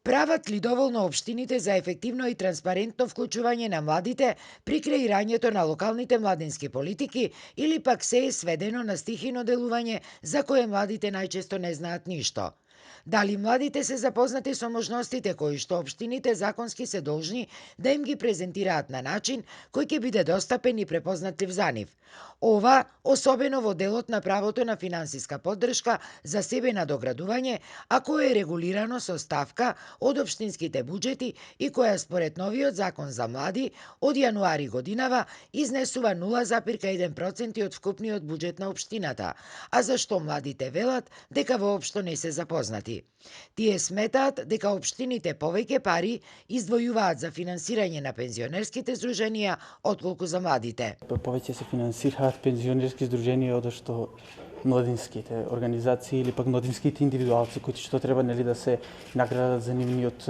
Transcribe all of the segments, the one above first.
Прават ли доволно општините за ефективно и транспарентно вклучување на младите при креирањето на локалните младински политики или пак се е сведено на стихино делување за кое младите најчесто не знаат ништо? Дали младите се запознати со можностите кои што општините законски се должни да им ги презентираат на начин кој ќе биде достапен и препознатлив за нив? Ова, особено во делот на правото на финансиска поддршка за себе надоградување, а кое е регулирано со ставка од општинските буџети и која според новиот закон за млади од јануари годинава изнесува 0,1% од вкупниот буџет на општината, а зашто младите велат дека воопшто не се запознати. Тие сметаат дека општините повеќе пари издвојуваат за финансирање на пензионерските здруженија отколку за младите. Повеќе се финансираат пензионерски здруженија од што младинските организации или пак младинските индивидуалци кои што треба да се наградат за нивниот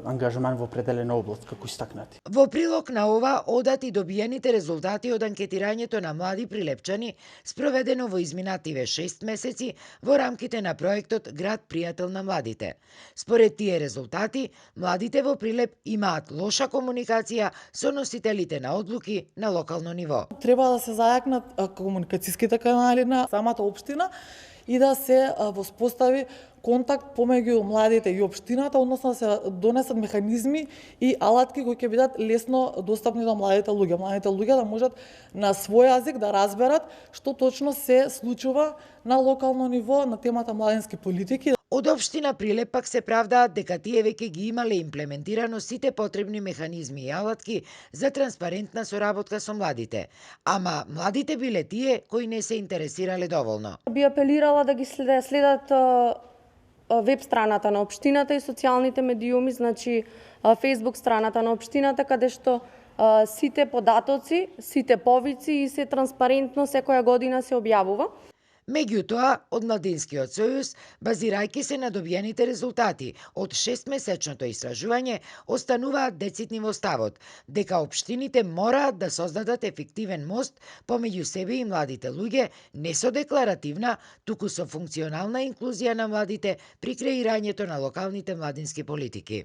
ангажман во определена област како истакнати. Во прилог на ова одат и добиените резултати од анкетирањето на млади прилепчани спроведено во изминативе 6 месеци во рамките на проектот Град пријател на младите. Според тие резултати, младите во Прилеп имаат лоша комуникација со носителите на одлуки на локално ниво. Треба да се зајакнат комуникацијските канали на самата општина и да се воспостави контакт помеѓу младите и општината, односно да се донесат механизми и алатки кои ќе бидат лесно достапни до младите луѓе. Младите луѓе да можат на свој јазик да разберат што точно се случува на локално ниво на темата младински политики. Од општина Прилеп пак се правдаат дека тие веќе ги имале имплементирано сите потребни механизми и алатки за транспарентна соработка со младите. Ама младите биле тие кои не се интересирале доволно. Би апелирала да ги следат веб страната на општината и социјалните медиуми, значи Facebook страната на општината, каде што сите податоци, сите повици и се транспарентно секоја година се објавува. Меѓутоа, од Младинскиот сојуз, базирајќи се на добиените резултати од 6-месечното истражување, остануваат децитни во ставот дека општините мораат да создадат ефективен мост помеѓу себе и младите луѓе, не со декларативна, туку со функционална инклузија на младите при креирањето на локалните младински политики.